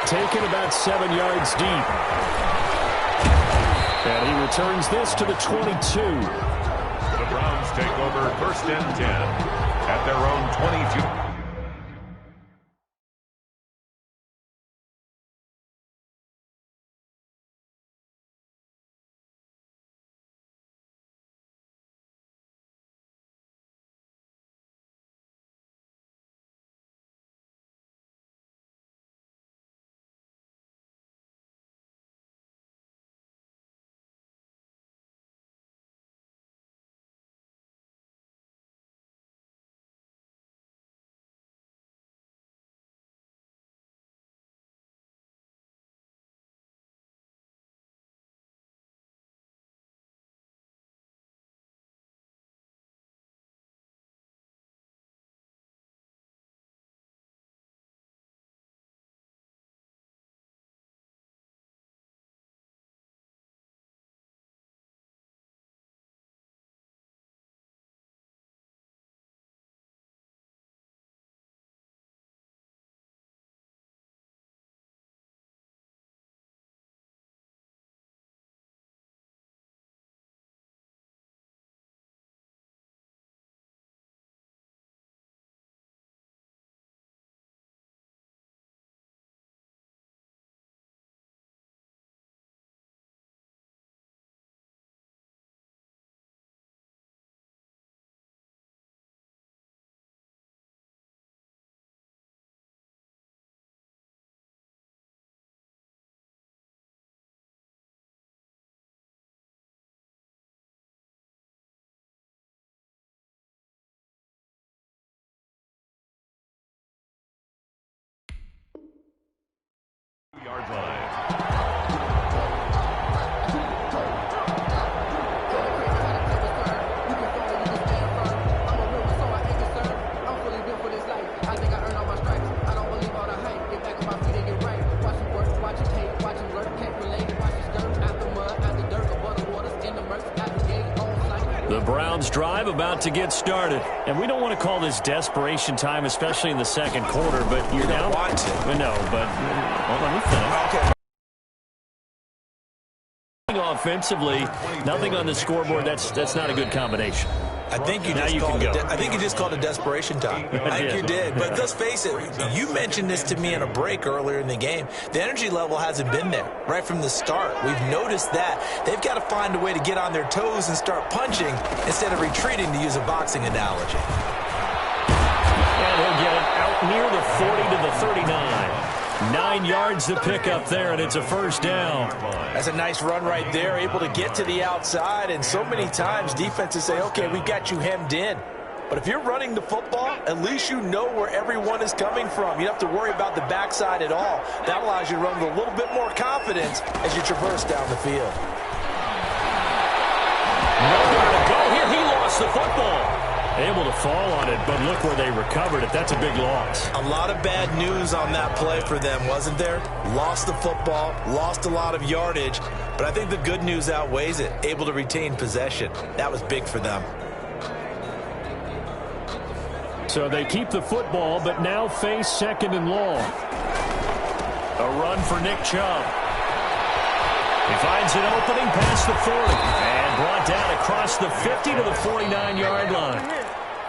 Taken about 7 yards deep. And he returns this to the 22. The Browns take over 1st and 10 at their own 22. Yard line. The Browns drive about to get started. And we don't want to call this desperation time, especially in the second quarter, but you're down. Want to. No, but hold on, let me finish. Okay. Offensively, nothing on the scoreboard. That's not a good combination. I think you just called it desperation time. I think you did. But let's face it, you mentioned this to me in a break earlier in the game. The energy level hasn't been there right from the start. We've noticed that. They've got to find a way to get on their toes and start punching instead of retreating, to use a boxing analogy. And he'll get it out near the 40 to the 39. 9 yards to pick up there, and it's a first down. That's a nice run right there, able to get to the outside. And so many times defenses say, okay, we've got you hemmed in. But if you're running the football, at least you know where everyone is coming from. You don't have to worry about the backside at all. That allows you to run with a little bit more confidence as you traverse down the field. Nowhere to go here. He lost the football. Able to fall on it, but look where they recovered it. That's a big loss. A lot of bad news on that play for them, wasn't there? Lost the football, lost a lot of yardage, but I think the good news outweighs it. Able to retain possession. That was big for them. So they keep the football, but now face 2nd and long. A run for Nick Chubb. He finds an opening past the 40 and brought down across the 50 to the 49-yard line.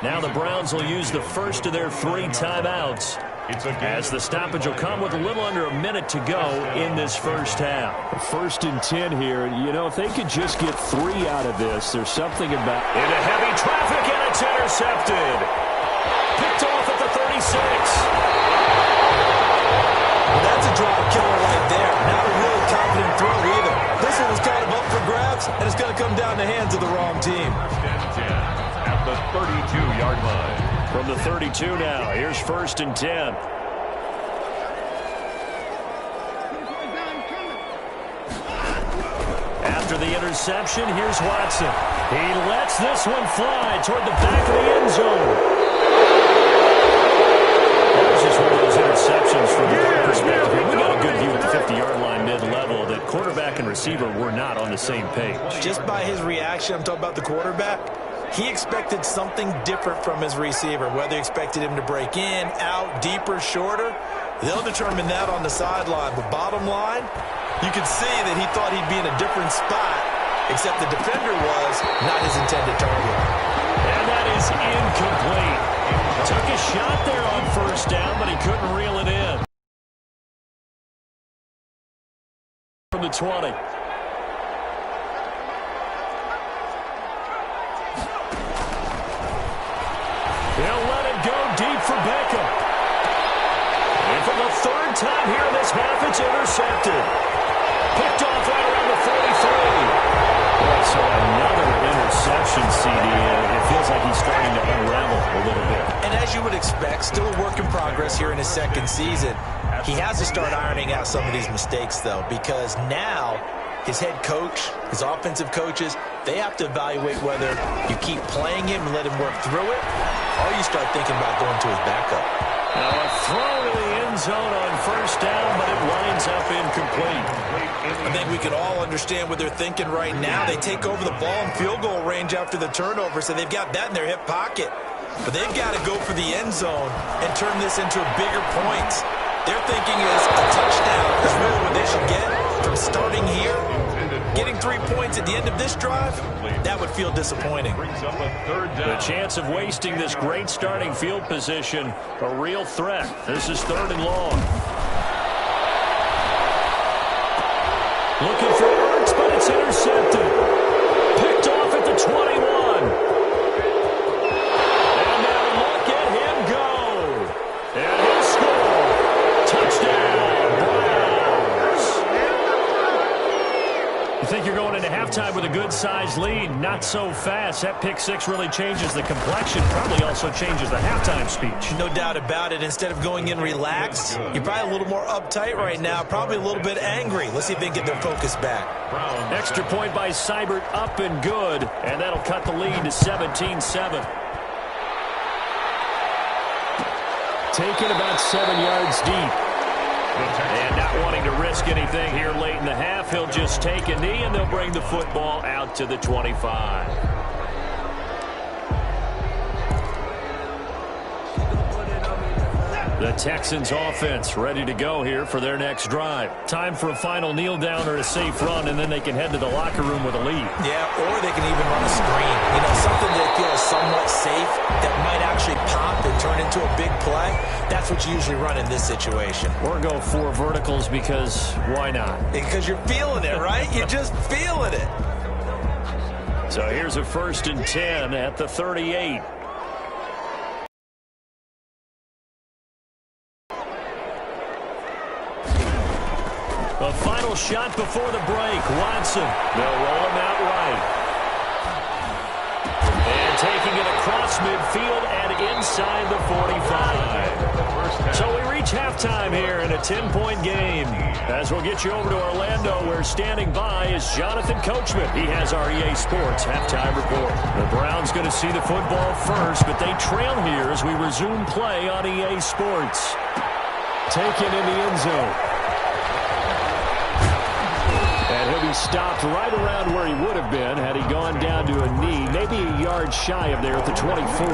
Now the Browns will use the first of their 3 timeouts, as the stoppage will come with a little under a minute to go in this first half. 1st and 10 here. You know, if they could just get 3 out of this, there's something about... Into heavy traffic, and it's intercepted. Picked off at the 36. Well, that's a drop killer right there. Not a really confident throw either. This one was kind of up for grabs, and it's going to come down the hands of the wrong team. At the 32-yard line. From the 32 now, here's 1st and 10. After the interception, here's Watson. He lets this one fly toward the back of the end zone. That was just one of those interceptions from our perspective. We got a good view at the 50-yard line mid-level that quarterback and receiver were not on the same page. Just by his reaction, I'm talking about the quarterback, he expected something different from his receiver, whether he expected him to break in, out, deeper, shorter. They'll determine that on the sideline. But bottom line, you could see that he thought he'd be in a different spot, except the defender was not his intended target. And that is incomplete. Took a shot there on first down, but he couldn't reel it in. From the 20. He'll let it go deep for Beckham. And for the third time here in this half, it's intercepted. Picked off right around the 43. Boy, so another interception, CD. It feels like he's starting to unravel a little bit. And as you would expect, still a work in progress here in his second season. He has to start ironing out some of these mistakes, though, because now his head coach, his offensive coaches, they have to evaluate whether you keep playing him and let him work through it, or you start thinking about going to his backup. Now a throw to the end zone on first down, but it winds up incomplete. I think we can all understand what they're thinking right now. They take over the ball in field goal range after the turnover, so they've got that in their hip pocket. But they've got to go for the end zone and turn this into bigger points. Their thinking is a touchdown is really what they should get from starting here. Getting 3 points at the end of this drive, that would feel disappointing. The chance of wasting this great starting field position, a real threat. This is 3rd and long. Looking for Ertz, but it's intercepted. Picked off at the 21. And now look at him go. And he'll score. Touchdown, Browns. You think you're going into halftime with a good-sized lead. Not so fast. That pick six really changes the complexion. Probably also changes the halftime speech. No doubt about it. Instead of going in relaxed, you're probably a little more uptight right now. Probably a little bit angry. Let's see if they can get their focus back. Extra point by Seibert, up and good. And that'll cut the lead to 17-7. Taken about 7 yards deep. And not wanting to risk anything here late in the half, he'll just take a knee, and they'll bring the football out to the 25. The Texans offense ready to go here for their next drive. Time for a final kneel down or a safe run, and then they can head to the locker room with a lead. Yeah, or they can even run a screen. You know, something that feels somewhat safe that might actually pop and turn into a big play. That's what you usually run in this situation. Or go 4 verticals because why not? Because you're feeling it, right? You're just feeling it. So here's a 1st and 10 at the 38. A final shot before the break. Watson. They'll roll him out right. And taking it across midfield and inside the 45. So we reach halftime here in a 10-point game. As we'll get you over to Orlando, where standing by is Jonathan Coachman. He has our EA Sports halftime report. The Browns going to see the football first, but they trail here as we resume play on EA Sports. Taken in the end zone. And he'll be stopped right around where he would have been had he gone down to a knee, maybe a yard shy of there at the 24.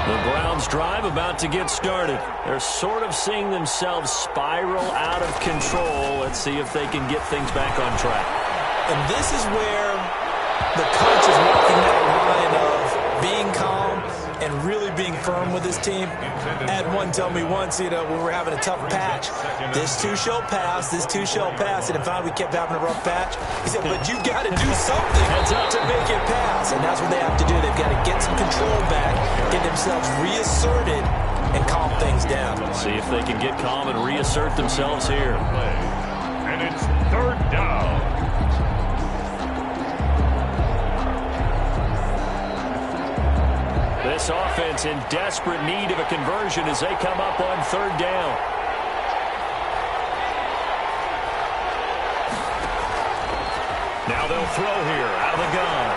The Browns drive about to get started. They're sort of seeing themselves spiral out of control. Let's see if they can get things back on track. And this is where the coach is walking that line of being calm and really being firm with his team. I had one tell me once, you know, when we were having a tough patch, this too shall pass, this too shall pass. And if we kept having a rough patch, he said, but you got to do something to make it pass. And that's what they have to do. They've got to get some control back, get themselves reasserted, and calm things down. See if they can get calm and reassert themselves here. And it's 3rd down. This offense in desperate need of a conversion as they come up on 3rd down. Now they'll throw here out of the gun.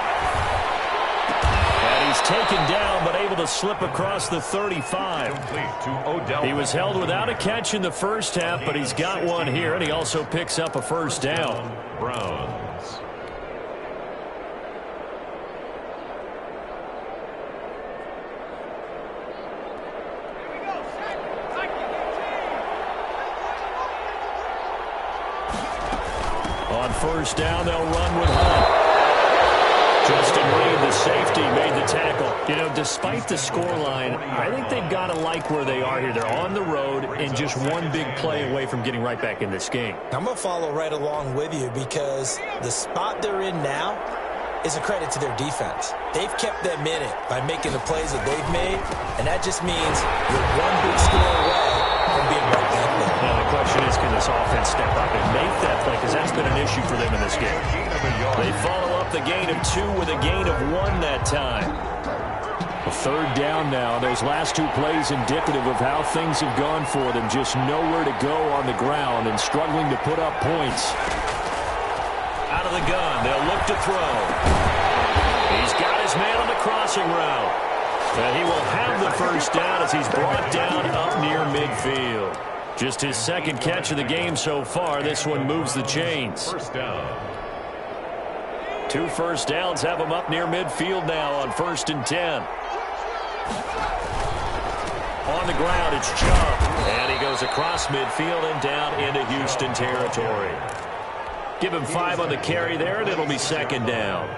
And he's taken down but able to slip across the 35. He was held without a catch in the first half, but he's got one here, and he also picks up a 1st down. Browns. first down. They'll run with Hunt. Justin Reed, the safety, made the tackle. You know, despite the scoreline, I think they've got to like where they are here. They're on the road and just one big play away from getting right back in this game. I'm going to follow right along with you because the spot they're in now is a credit to their defense. They've kept them in it by making the plays that they've made, and that just means you're one big score away from being right back there. Now the question is, can this offense step up and make that play? Because that's been an issue for them in this game. They follow up the gain of 2 with a gain of 1 that time. A third down now. Those last 2 plays indicative of how things have gone for them. Just nowhere to go on the ground and struggling to put up points. Out of the gun, they'll look to throw. He's got his man on the crossing route. And he will have the first down as he's brought down up near midfield. Just his second catch of the game so far. This one moves the chains. First down. 2 first downs have him up near midfield now on 1st and 10. On the ground, it's Chubb. And he goes across midfield and down into Houston territory. Give him 5 on the carry there, and it'll be 2nd down.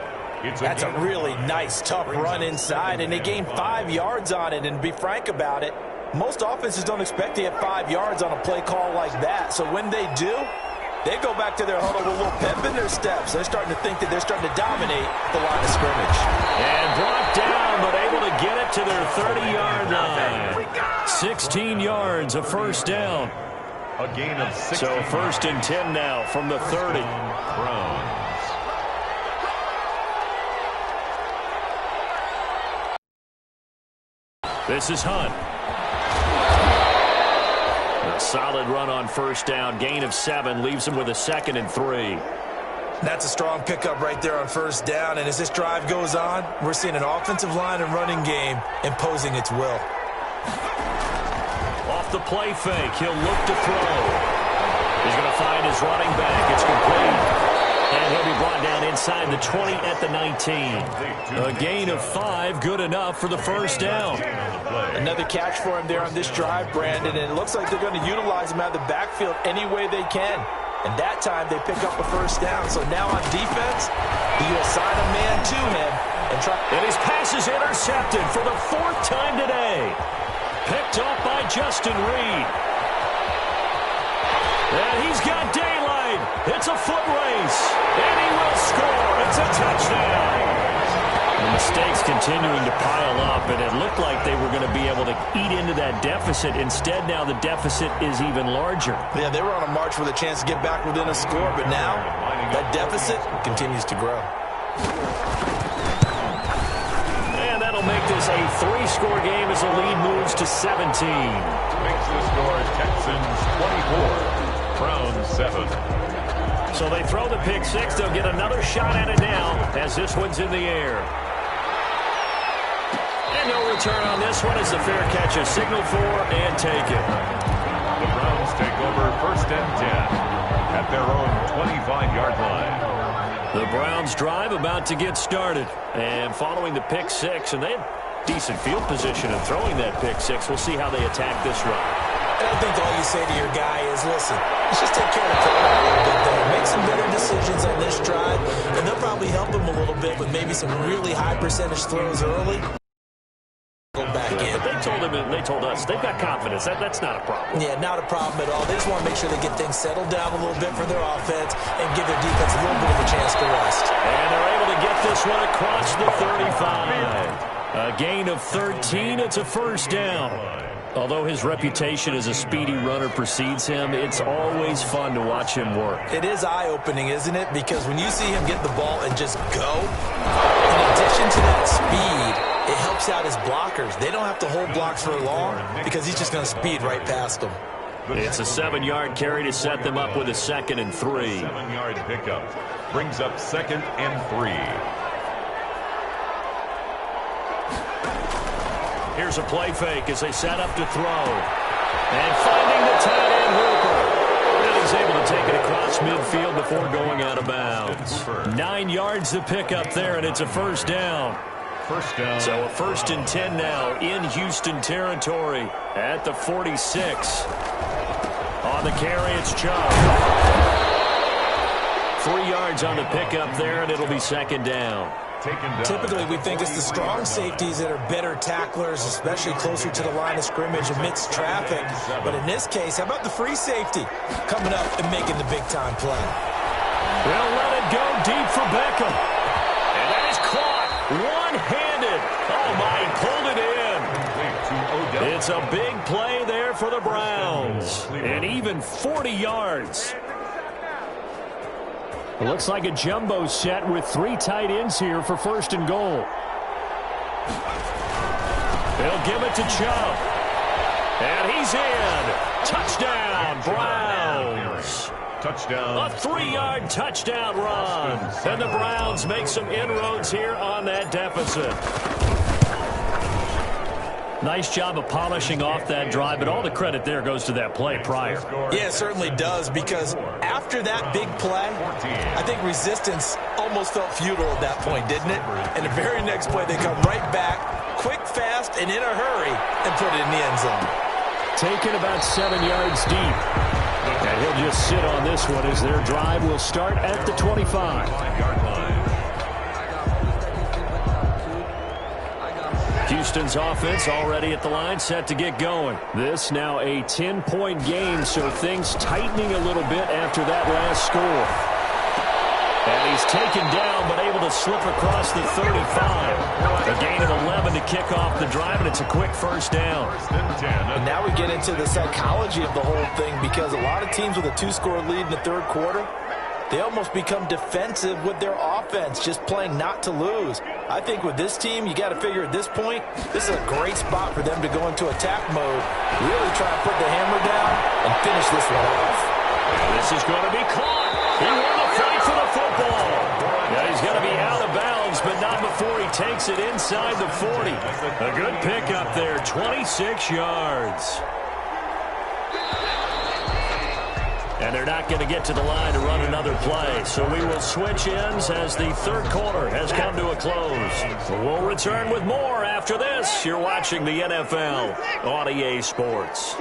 That's a really nice, tough run inside, and they gained 5 yards on it. And to be frank about it, most offenses don't expect to get 5 yards on a play call like that. So when they do, they go back to their huddle with a little pep in their steps. They're starting to think that they're starting to dominate the line of scrimmage. And brought down, but able to get it to their 30-yard line. 16 yards, a first down. A gain of 6. So 1st and 10 now from the 30. Browns. This is Hunt. A solid run on first down. Gain of 7 leaves him with a 2nd and 3. That's a strong pickup right there on first down. And as this drive goes on, we're seeing an offensive line and running game imposing its will. Off the play fake, he'll look to throw. He's going to find his running back. It's complete. And he'll be brought down inside the 20 at the 19. A gain of 5, good enough for the first down. Another catch for him there on this drive, Brandon, and it looks like they're going to utilize him out of the backfield any way they can. And that time they pick up a first down. So now on defense, you assign a man to him and try. And his pass is intercepted for the 4th time today. Picked off by Justin Reed. And he's got daylight. It's a foot race. And he will score. It's a touchdown. The mistakes continuing to pile up, and it looked like they were going to be able to eat into that deficit. Instead, now the deficit is even larger. Yeah, they were on a march with a chance to get back within a score, but now that deficit continues to grow. And that'll make this a 3-score game as the lead moves to 17. Makes the score Texans 24, Browns 7. So they throw the pick 6. They'll get another shot at it now as this one's in the air. And no return on this one as the fair catch is signaled for and taken. The Browns take over 1st and 10 at their own 25-yard line. The Browns drive about to get started. And following the pick 6, and they had decent field position in throwing that pick 6. We'll see how they attack this run. I think all you say to your guy is, listen, let's just take care of the football a little bit there. Make some better decisions on this drive, and they'll probably help him a little bit with maybe some really high percentage throws early. Go back in. But they told us they've got confidence. That's not a problem. Yeah, not a problem at all. They just want to make sure they get things settled down a little bit for their offense and give their defense a little bit of a chance to rest. And they're able to get this one across the 35. A gain of 13. It's a first down. Although his reputation as a speedy runner precedes him, it's always fun to watch him work. It is eye-opening, isn't it? Because when you see him get the ball and just go, in addition to that speed, it helps out his blockers. They don't have to hold blocks for long because he's just going to speed right past them. It's a 7-yard carry to set them up with a 2nd and 3. 7-yard pickup brings up 2nd and 3. Here's a play fake as they set up to throw. And finding the tight end Hooper. And he's able to take it across midfield before going out of bounds. 9 yards to pick up there, and it's a first down. First down. So a 1st and 10 now in Houston territory at the 46. On the carry, it's Chubb. 3 yards on the pickup there, and it'll be second down. Typically, we think it's the strong safeties that are better tacklers, especially closer to the line of scrimmage amidst traffic. But in this case, how about the free safety coming up and making the big-time play? They'll let it go deep for Beckham. And that is caught one-handed. Oh, my, he pulled it in. It's a big play there for the Browns. And even 40 yards. It looks like a jumbo set with 3 tight ends here for first and goal. They'll give it to Chubb. And he's in. Touchdown, Browns. Touchdown. A 3-yard touchdown run. And the Browns make some inroads here on that deficit. Nice job of polishing off that drive, but all the credit there goes to that play prior. Yeah, it certainly does, because after that big play, I think resistance almost felt futile at that point, didn't it? And the very next play, they come right back, quick, fast, and in a hurry, and put it in the end zone. Taken about 7 yards deep. And he'll just sit on this one as their drive will start at the 25. Houston's offense already at the line, set to get going. This now a 10-point game, so things tightening a little bit after that last score. And he's taken down, but able to slip across the 35. A gain of 11 to kick off the drive, and it's a quick first down. And now we get into the psychology of the whole thing, because a lot of teams with a 2-score lead in the third quarter, they almost become defensive with their offense, just playing not to lose. I think with this team, you got to figure at this point, this is a great spot for them to go into attack mode, really try to put the hammer down and finish this one off. And this is going to be caught. He won the fight for the football. Now he's going to be out of bounds, but not before he takes it inside the 40. A good pickup there, 26 yards. And they're not going to get to the line to run another play. So we will switch ends as the third quarter has come to a close. We'll return with more after this. You're watching the NFL on EA Sports.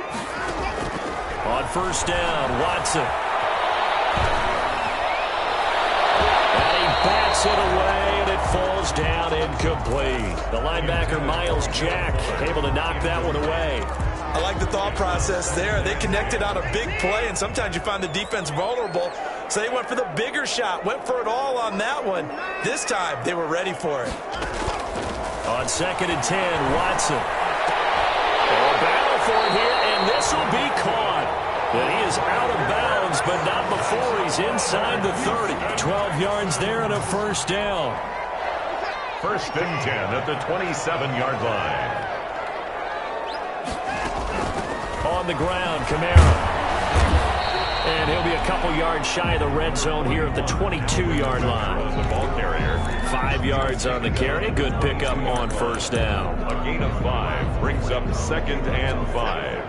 On first down, Watson. And he bats it away, and it falls down incomplete. The linebacker, Miles Jack, able to knock that one away. I like the thought process there. They connected on a big play, and sometimes you find the defense vulnerable. So they went for the bigger shot, went for it all on that one. This time, they were ready for it. On 2nd and 10, Watson. A battle for it here, and this will be caught. And he is out of bounds, but not before he's inside the 30. 12 yards there and a first down. First and 10 at the 27-yard line. On the ground, Kamara. And he'll be a couple yards shy of the red zone here at the 22-yard line. The ball carrier. 5 yards on the carry. Good pickup on first down. A gain of 5 brings up 2nd and 5.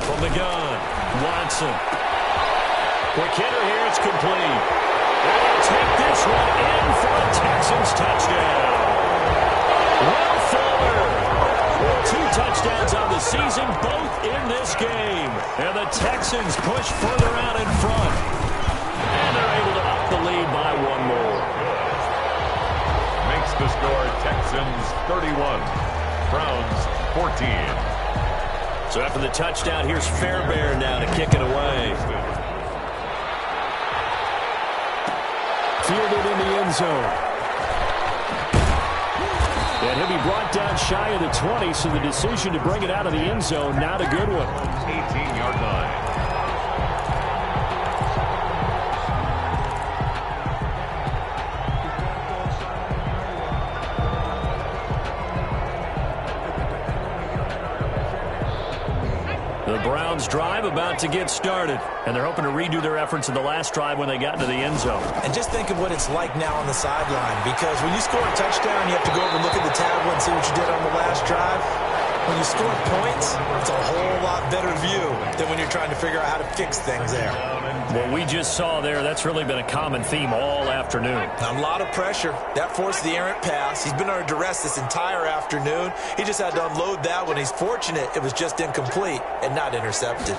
From the gun, Watson. Quick hitter here, it's complete. They'll take this one in for a Texans touchdown. Will Fuller with 2 touchdowns on the season, both in this game. And the Texans push further out in front. And they're able to up the lead by 1 more. Makes the score Texans 31, Browns 14. So after the touchdown, here's Fairbairn now to kick it away. Fielded in the end zone. And he'll be brought down shy of the 20, so the decision to bring it out of the end zone, not a good one. 18-yard line. The Browns drive about to get started, and they're hoping to redo their efforts in the last drive when they got into the end zone. And just think of what it's like now on the sideline, because when you score a touchdown, you have to go over and look at the tablet and see what you did on the last drive. When you score points, it's a whole lot better view than when you're trying to figure out how to fix things there. What we just saw there, that's really been a common theme all afternoon. A lot of pressure. That forced the errant pass. He's been under duress this entire afternoon. He just had to unload that one. He's fortunate it was just incomplete and not intercepted.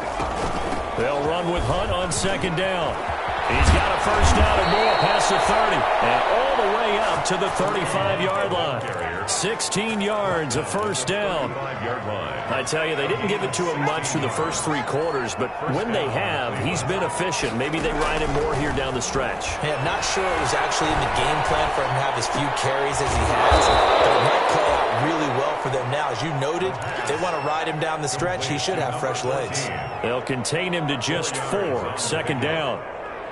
They'll run with Hunt on second down. He's got a first down and more past the 30 and all the way up to the 35-yard line. 16 yards, a first down. I tell you, they didn't give it to him much through the first 3 quarters, but when they have, he's been efficient. Maybe they ride him more here down the stretch. Yeah, I'm not sure it was actually in the game plan for him to have as few carries as he has, but it might play out really well for them now. As you noted, if they want to ride him down the stretch, he should have fresh legs. They'll contain him to just 4. Second down.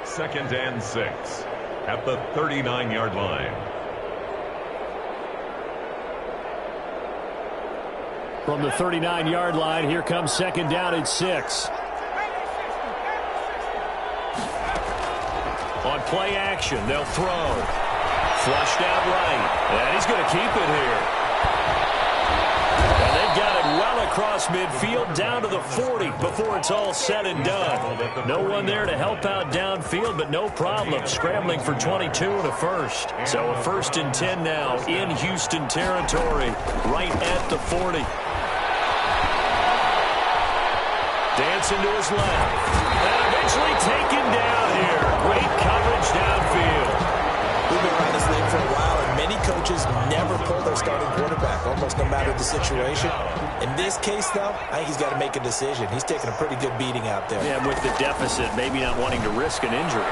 2nd and 6 at the 39-yard line. From the 39-yard line, here comes second down and 6. On play action, they'll throw. Flushed out right. And he's going to keep it here. And they've got it well across midfield down to the 40 before it's all said and done. No one there to help out downfield, but no problem. Scrambling for 22 and a first. So a 1st and 10 now in Houston territory, right at the 40. Dancing to his left. And eventually taken down here. Great coverage downfield. We've been around this league for a while, and many coaches never pull their starting quarterback, almost no matter the situation. In this case, though, I think he's got to make a decision. He's taking a pretty good beating out there. Yeah, with the deficit, maybe not wanting to risk an injury.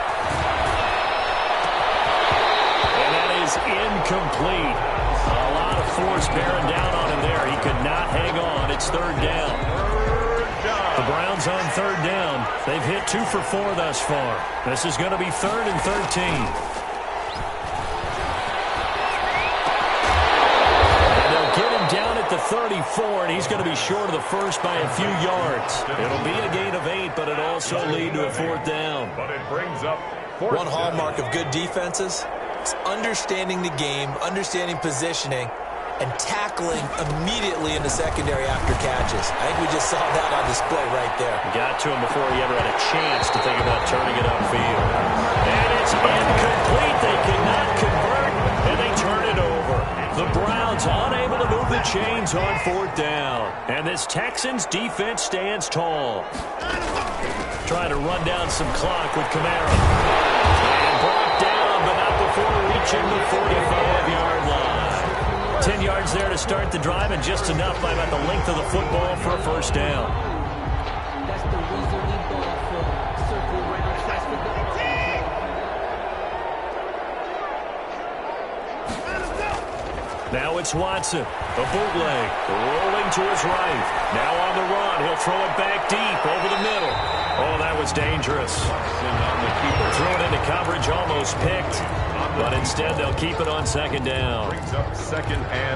And that is incomplete. A lot of force bearing down on him there. He could not hang on. It's 3rd down. The Browns on 3rd down. They've hit 2 for 4 thus far. This is going to be 3rd and 13. The 34, and he's going to be short of the first by a few yards. It'll be a gain of 8, but it'll also lead to a 4th down. But it brings up one hallmark of good defenses is understanding the game, understanding positioning, and tackling immediately in the secondary after catches. I think we just saw that on display right there. Got to him before he ever had a chance to think about turning it upfield. And it's incomplete. They cannot convert, and they turn it over. The Browns unable to move the chains on 4th down. And this Texans defense stands tall. Trying to run down some clock with Kamara. And brought down, but not before reaching the 45-yard line. 10 yards there to start the drive, and just enough by about the length of the football for a first down. Now it's Watson, a bootleg, rolling to his right. Now on the run, he'll throw it back deep over the middle. Oh, that was dangerous. Throw it into coverage, almost picked. But instead, they'll keep it on second down.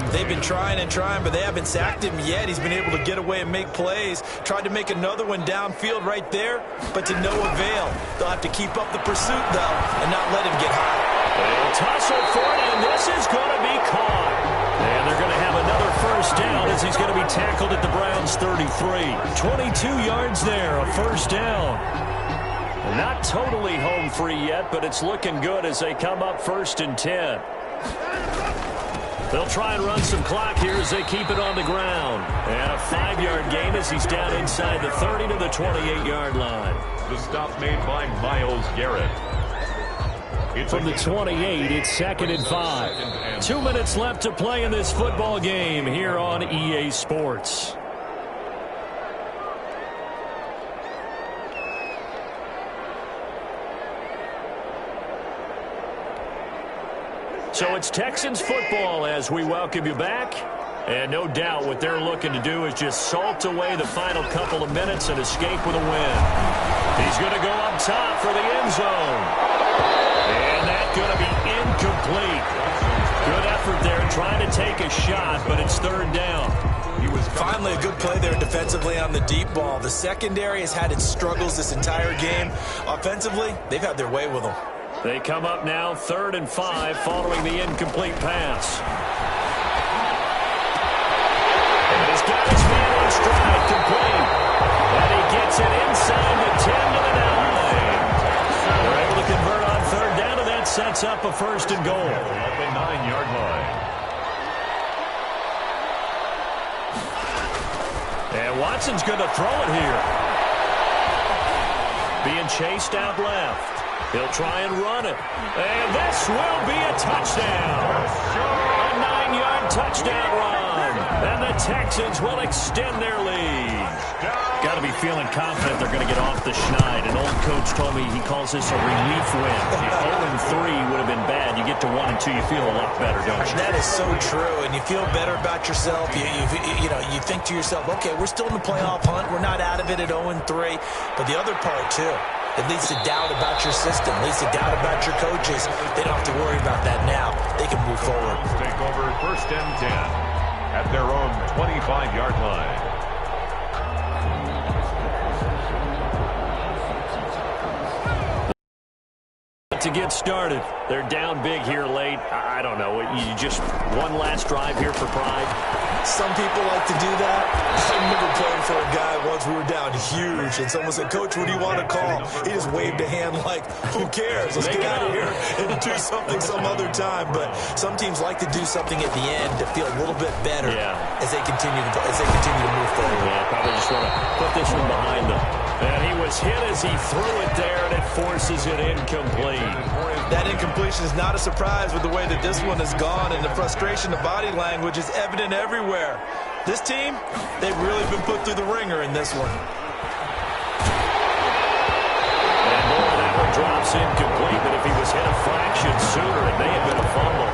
They've been trying and trying, but they haven't sacked him yet. He's been able to get away and make plays. Tried to make another one downfield right there, but to no avail. They'll have to keep up the pursuit, though, and not let him get high. They'll tussle for it, and this is going to be caught. And they're going to have another first down as he's going to be tackled at the Browns' 33. 22 yards there, a first down. Not totally home free yet, but it's looking good as they come up 1st and 10. They'll try and run some clock here as they keep it on the ground. And a 5-yard gain as he's down inside the 30 to the 28-yard line. The stop made by Myles Garrett. From the 28, it's 2nd and 5. 2 minutes left to play in this football game here on EA Sports. So it's Texans football as we welcome you back. And no doubt what they're looking to do is just salt away the final couple of minutes and escape with a win. He's going to go up top for the end zone. And that's going to be incomplete. Good effort there trying to take a shot, but it's 3rd down. He was finally a good play there defensively on the deep ball. The secondary has had its struggles this entire game. Offensively, they've had their way with them. They come up now 3rd and 5 following the incomplete pass. And it is got his man in stride, complete. And he gets it inside the 10 to the 9. They're able to convert on third down, and that sets up a first and goal. At the 9-yard line. And Watson's going to throw it here. Being chased out left. He'll try and run it. And this will be a touchdown. A 9-yard touchdown run. And the Texans will extend their lead. Got to be feeling confident they're going to get off the schneid. An old coach told me he calls this a relief win. If 0-3 would have been bad, you get to 1-2, you feel a lot better, don't you? That is so true, and you feel better about yourself. You think to yourself, okay, we're still in the playoff hunt. We're not out of it at 0-3. But the other part, too, it leads to doubt about your system, leads to doubt about your coaches. They don't have to worry about that now. They can move forward. Take over first and 10 at their own 25-yard line. To get started, they're down big here late. I don't know. You just one last drive here for pride. Some people like to do that. I remember playing for a guy once. We were down huge, and someone said, "Coach, what do you want to call?" He just waved a hand like, "Who cares? Let's get out of here and do something some other time." But some teams like to do something at the end to feel a little bit better as they continue to move forward. Yeah, probably just want to put this one behind them. And he was hit as he threw it there, and it forces it incomplete. That incompletion is not a surprise with the way that this one has gone, and the frustration, the body language is evident everywhere. This team, they've really been put through the ringer in this one. And boy, that one drops incomplete, but if he was hit a fraction sooner, it may have been a fumble.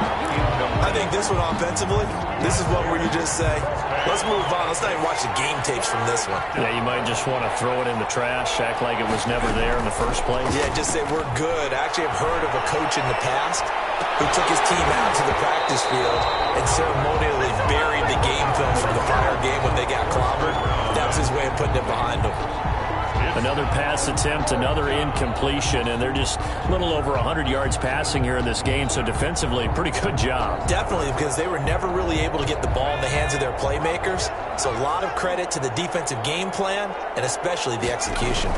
I think this one offensively, this is one where you just say, let's move on. Let's not even watch the game tapes from this one. Yeah, you might just want to throw it in the trash, act like it was never there in the first place. Yeah, just say we're good. I actually have heard of a coach in the past who took his team out to the practice field and ceremonially buried the game film from the prior game when they got clobbered. That was his way of putting it behind them. Another pass attempt, another incompletion, and they're just a little over 100 yards passing here in this game, so defensively, pretty good job. Definitely, because they were never really able to get the ball in the hands of their playmakers, so a lot of credit to the defensive game plan, and especially the execution.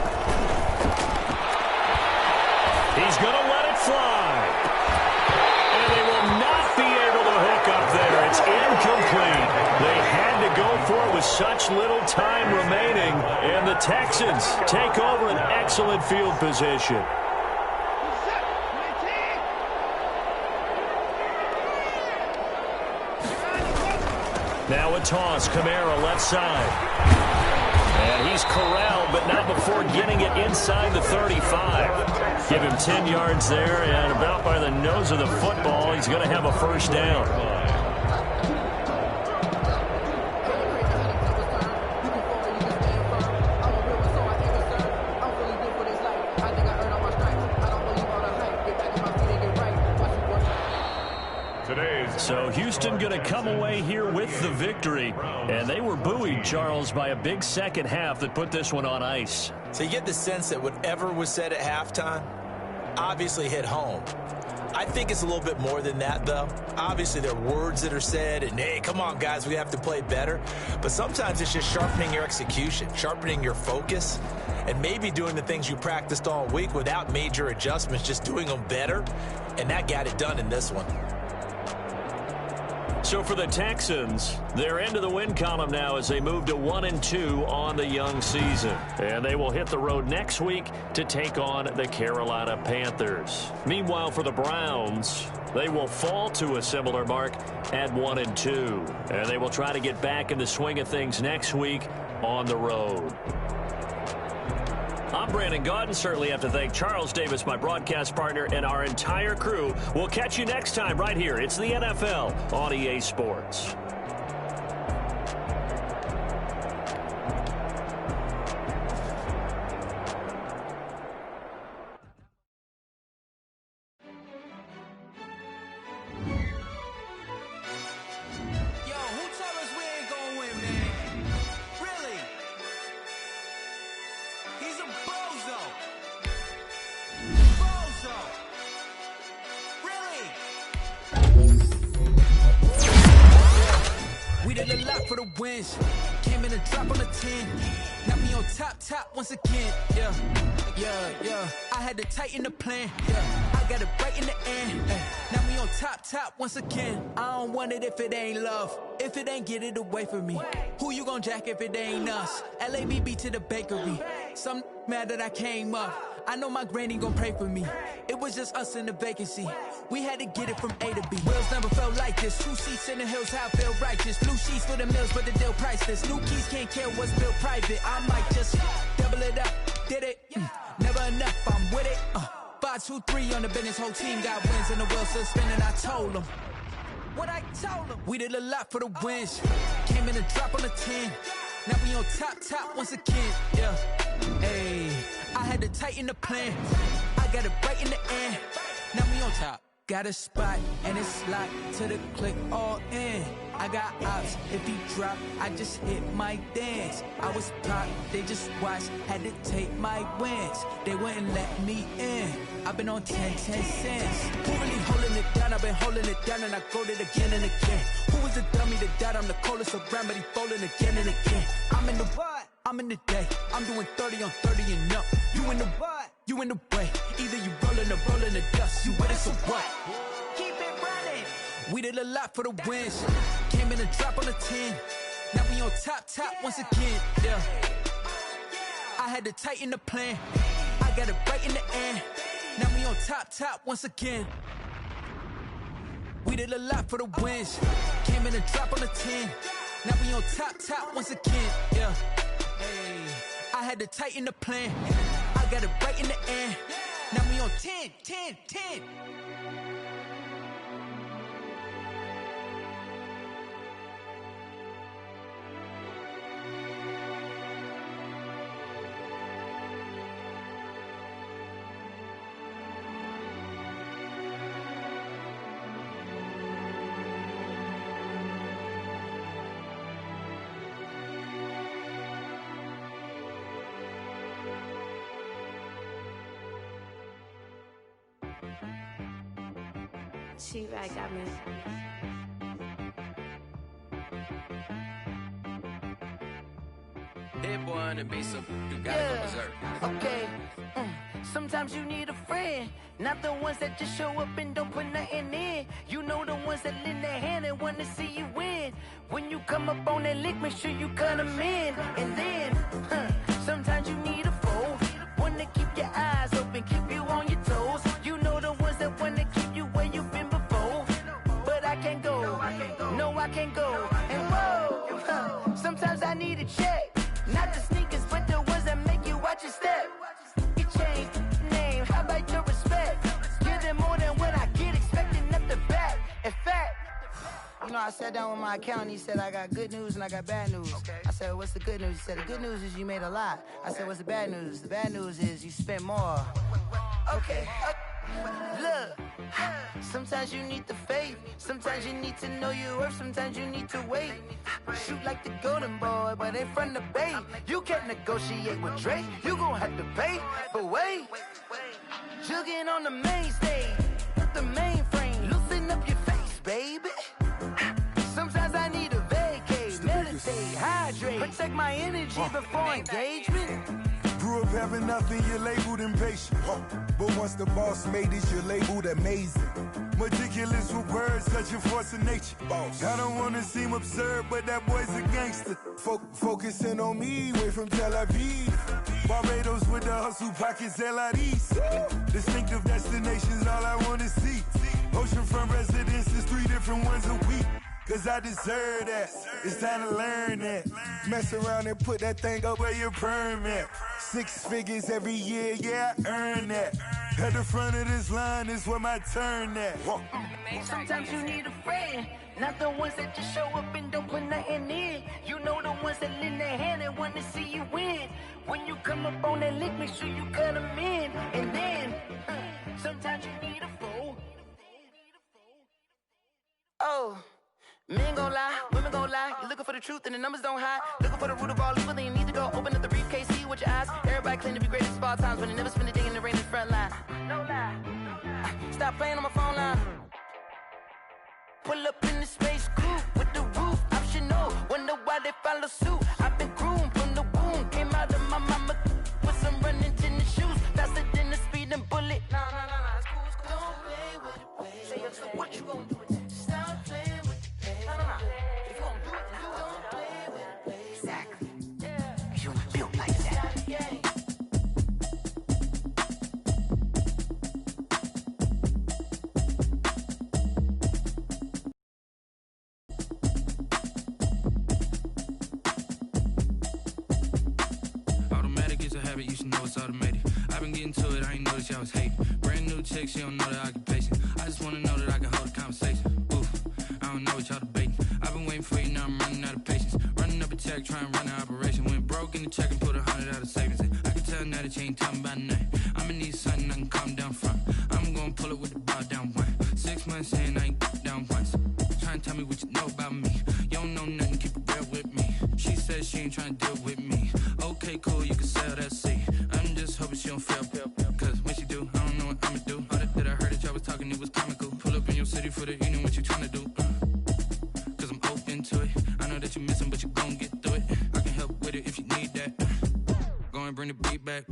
He's going to let it fly. And they will not be able to hook up there. It's incomplete. They had to go for it with such little time remaining, and the Texans take over an excellent field position. Now a toss, Kamara left side. And he's corralled, but not before getting it inside the 35. Give him 10 yards there, and about by the nose of the football, he's going to have a first down. So Houston going to come away here with the victory. And they were buoyed, Charles, by a big second half that put this one on ice. So you get the sense that whatever was said at halftime obviously hit home. I think it's a little bit more than that, though. Obviously, there are words that are said, and, hey, come on, guys, we have to play better. But sometimes it's just sharpening your execution, sharpening your focus, and maybe doing the things you practiced all week without major adjustments, just doing them better. And that got it done in this one. So for the Texans, they're into the win column now as they move to 1-2 on the young season. And they will hit the road next week to take on the Carolina Panthers. Meanwhile, for the Browns, they will fall to a similar mark at 1-2. And they will try to get back in the swing of things next week on the road. I'm Brandon Gaudin. Certainly have to thank Charles Davis, my broadcast partner, and our entire crew. We'll catch you next time right here. It's the NFL on EA Sports. did a lot for the wins. Came in a drop on the 10. Now we on top once again. Yeah. I had to tighten the plan. Yeah. I got it right in the end. Now we on top once again. I don't want it if it ain't love. If it ain't, get it away from me. Who you gon' jack if it ain't us? LABB to the bakery. Some mad that I came up. I know my granny gon' pray for me. It was just us in the vacancy. We had to get it from A to B. Wheels never felt like this. 2 seats in the hills, how I feel righteous. Blue sheets for the mills, but the deal priceless. New keys can't care what's built private. I might just double it up. Did it? Never enough, I'm with it. 5, 2, 3 on the business. Whole team got wins and the wheels still spinning. I told them what I told them. We did a lot for the wins. Came in a drop on the 10. Now we on top once again. Yeah. Hey, I had to tighten the plan. I got it right in the end. Now we on top. Got a spot and it's locked to the click all in. I got ops, if he drop, I just hit my dance. I was popped, they just watched, had to take my wins. They wouldn't let me in. I've been on 10 cents. Who really holding it down? I've been holding it down and I go it again and again. Who was the dummy that died? I'm the coldest around, but he folding again and again. I'm in the what? I'm in the day. I'm doing 30 on 30 and up. You in the what? You in the way. Either you rolling or rolling the dust. You with it, so what? Keep it running. We did a lot for the wins. Came in a drop on the 10. Now we on top once again. Yeah. I had to tighten the plan. I got it right in the end. Now we on top once again. We did a lot for the wins. Came in a drop on the 10. Now we on top once again. Yeah. Hey, I had to tighten the plan. I got it right in the end. Now we on 10. She-Rag got me. That boy on the beat, so you gotta go berserk. Okay. Sometimes you need a friend, not the ones that just show up and don't put nothing in. You know the ones that lend their hand and want to see you win. When you come up on that lick, make sure you cut them in. And then, sometimes you need a foe, one to keep your eyes open, keep you on your toes. You know the ones that want to keep you where you've been before. But I can't go, no I can't go. And whoa, sometimes I need a check, not the sneakers, but the ones that make you watch your step. You change name, how about your respect? Give them more than what I get, expecting up the back. In fact, you know, I sat down with my accountant, he said I got good news and I got bad news. I said, what's the good news? He said, the good news is you made a lot. I said, what's the bad news? The bad news is you spent more. Okay. Look, sometimes you need the faith, sometimes you need to know your worth, sometimes you need to wait. Shoot like the golden boy, but ain't from the bay. You can't negotiate with Drake, you gon' have to pay. But wait, jugging on the main stage, the mainframe, loosen up your face, baby. Sometimes I need a vacate, meditate, hydrate, protect my energy before engagement. Grew up having nothing, you're labeled impatient. But once the boss made it, you're labeled amazing. Meticulous with words, such a force of nature. I don't wanna seem absurd, but that boy's a gangster. Focusing on me, way from Tel Aviv. Barbados with the hustle pockets, LIDs. Distinctive destinations, all I wanna see. Oceanfront residences, 3 different ones a week. Cause I deserve that, it's time to learn that. Mess around and put that thing up where your permit. 6 figures every year, yeah, I earn that. At the front of this line is where my turn at. Sometimes you need a friend, not the ones that just show up and don't put nothing in. You know the ones that lend their hand and want to see you win. When you come up on that lick, make sure you cut them in. And then, sometimes you need a fool. Oh. Men gon' lie, women gon' lie. You're looking for the truth and the numbers don't hide. Looking for the root of all evil, then you need to go open up the briefcase, see with your eyes. Everybody claim to be greatest of all times, but they never spend a day in the rain in the front line. No lie. Stop playing on my phone line. Pull up in the space coupe with the roof optional. $1,000 suit. I've been groomed from the womb. Came out of my mama with some running tennis shoes. Faster than a speeding bullet. Nah, it's cool, it's cool. Don't play with it, play. So what you gonna do with it? Stop playing with it, play. Nah. If you gonna do it, then don't play with it, play. Exactly. Yeah. You built like that. You should know it's automated. I've been getting to it, I ain't noticed y'all was hating. Brand new chick, she don't know the occupation. I just wanna know that I can hold a conversation. Oof, I don't know what y'all debating. I've been waiting for you, now I'm running out of patience. Running up a check, trying to run an operation. Went broke in the check and put 100 out of savings in. I can tell now that you ain't talking about nothing. I'ma need something I can calm down from. I'm gonna pull it with the bar down one. 6 months in, I ain't down once. Trying to tell me what you know about me. You don't know nothing, keep it real with me. She said she ain't trying to deal with me. Okay, cool, you can sell that seat. I'm just hoping she don't fail. Cause when she do, I don't know what I'ma do. All that I heard that y'all was talking, it was comical. Pull up in your city for the evening, what you tryna do? Cause I'm open to it. I know that you missing, but you gon' get through it. I can help with it if you need that. Go and bring the beat back.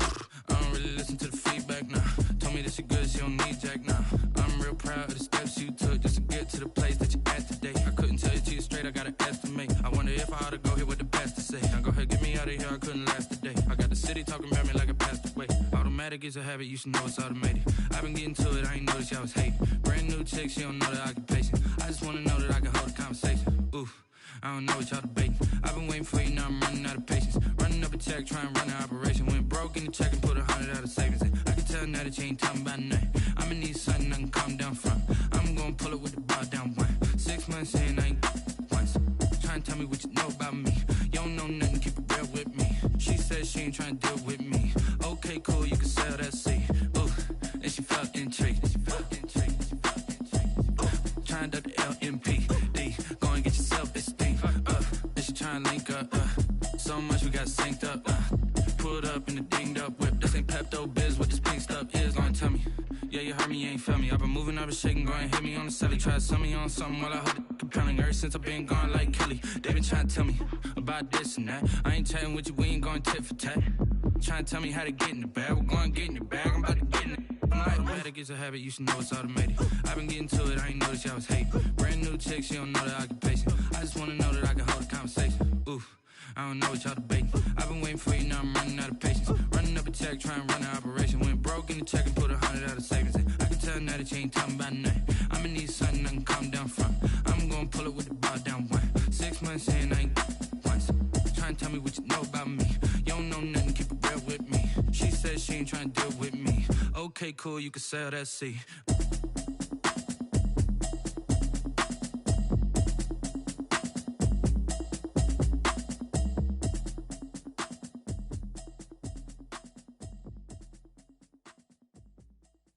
I don't really listen to the feedback, nah. Told me that she good, she don't need jack, nah. I'm real proud of the steps you took just to get to the place that you at today. I couldn't tell you to you straight, I gotta estimate. I wonder if I ought to go here with the pastor say. Now go ahead, get me out of here, I couldn't last a day. I got the city talking about me like I passed away. Automatic is a habit, you should know it's automated. I've been getting to it, I ain't noticed y'all was hating. Brand new chick, she don't know the occupation. I just wanna know that I can hold a conversation. Oof, I don't know what y'all debating. I've been waiting for you, now I'm running out of patience. Running up a check, trying to run an operation. Went broke in the check and put 100 out of savings in. I can tell now that you ain't talking about nothing. I'ma need something I can calm down from. I'm gonna pull it with the bar down one. 6 months in, I ain't once. Trying to tell me what you know about me. You don't know nothing, keep it real with me. She said she ain't trying to deal with me. Okay, cool, you can sell that seat. Ooh, and she felt intrigued. Trying to the LMPD. Go and get your self-esteem up. And she trying to link up. So much we got synced up. Pulled up in the dinged up whip. This ain't Pepto-Biz, what this pink stuff is. Gonna tell me. Yeah, you heard me, you ain't felt me. I've been moving, I've been shaking, go and hit me on the celly. Try to sell me on something while I hold it compelling. Ever since I've been gone like Kelly, they been trying to tell me about this and that. I ain't chatting with you, we ain't going tit for tat. Trying to tell me how to get in the bag. We're going to get in your bag, I'm about to get in it. I'm like, automatic is a habit, you should know it's automated. I've been getting to it, I ain't noticed y'all was hating. Brand new chick, she don't know the occupation. I just wanna know that I can hold a conversation. Oof, I don't know what y'all debating. I've been waiting for you, now I'm running out of patience. Running up a check, trying to run an operation. Went broke in the check and put 100 out of savings in. I can tell now that you ain't talking about nothing. I'ma need something I can calm down from. I'm gonna pull it with the bar down one. 6 months in, I ain't once. Trying to tell me what you know about me. You don't know nothing, keep it real with me. She said she ain't trying to deal with me. Okay, cool, you can sell that seat.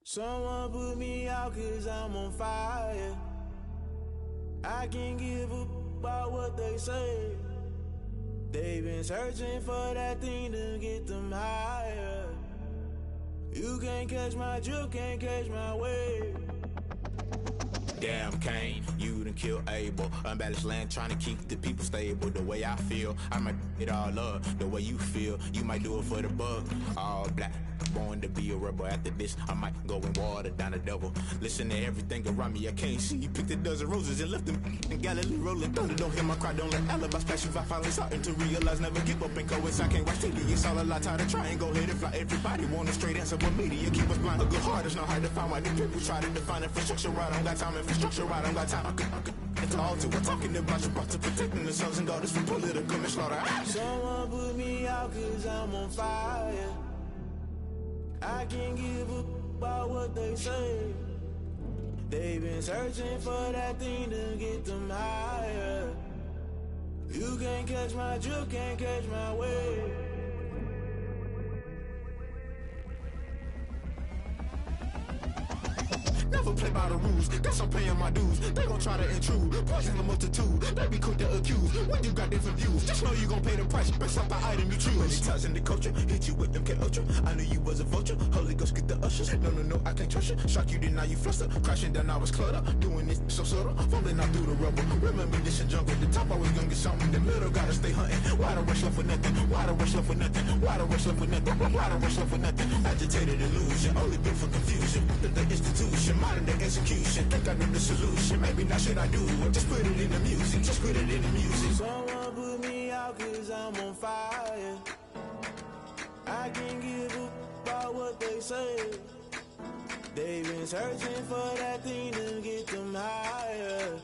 Someone put me out 'cause I'm on fire. I can't give up about what they say. They've been searching for that thing to get them higher. You can't catch my drift, can't catch my wave. Damn Kane, you done kill Abel. Unbalanced land trying to keep the people stable. The way I feel, I might it all up. The way you feel, you might do it for the buck. All black, born to be a rebel. After this, I might go and water down the devil. Listen to everything around me, I can't see. Picked a dozen roses and left them in Galilee rolling thunder. Don't hear my cry, don't let alibis pass you. I finally starting to realize, never give up and coincide. Can't watch TV, it's all a lot. Tired of trying, go ahead and fly. Everybody want a straight answer, but media keep us blind. A good heart is not hard to find. Why the people try to define infrastructure right? I don't got time, infrastructure right, I don't got time. It's all to we're talking about you brought to protecting the sons and daughters from political manslaughter. Someone put me out 'cause I'm on fire. I can't give up about what they say. They've been searching for that thing to get them higher. You can't catch my drift, can't catch my wave. Never play by the rules. Guess I'm paying my dues. They gon' try to intrude. Poison the multitude. They be quick to accuse. When you got different views, just know you gon' pay the price based off the item you choose. Many times in the culture, hit you with them K-Ultra. I knew you was a vulture. Holy Ghost get the ushers. No, I can't trust you. Shock you, then now you fluster. Crashing down, I was clutter. Doing this so subtle. Fumbling out through the rubble. Remember this in jungle. The top always gonna get something. The middle gotta stay hunting. Why the rush left for nothing? Why the rush left for nothing? Why the rush left for nothing? Why the rush left for nothing? Agitated illusion. Only built for confusion. The institution. Modern day execution. Think I know the solution. Maybe not should I do it? Just put it in the music. Just put it in the music. Someone put me out cause I'm on fire. I can't give up about what they say. They've been searching for that thing to get them higher.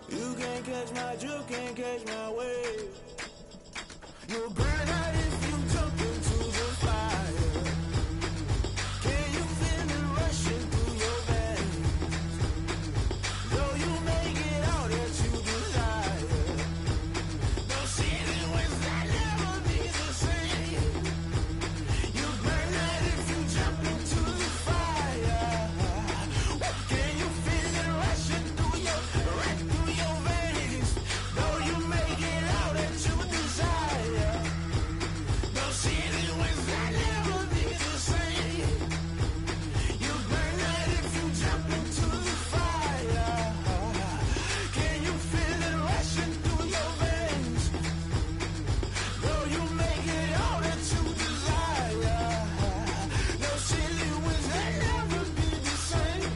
You can't catch my drift, can't catch my wave. You'll burn out if you jump into the fire. Can you feel it rushing through your veins? Though you make it out that you desire. No ceiling was that never be the same. You burn out if you jump into the fire. Can you feel it rushing through your veins? Though you make it out that you desire. No ceiling was that never be the same. You burn out if you jump into the fire. Can you feel it rushing through your veins? Though you make it all that you desire. No ceiling was that never be the same.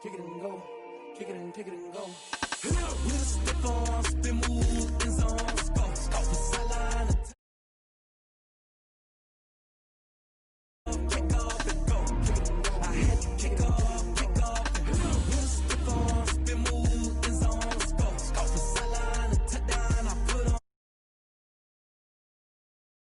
Kick it and go. Kick it and go. With a stiff on, spin move, and zone, go.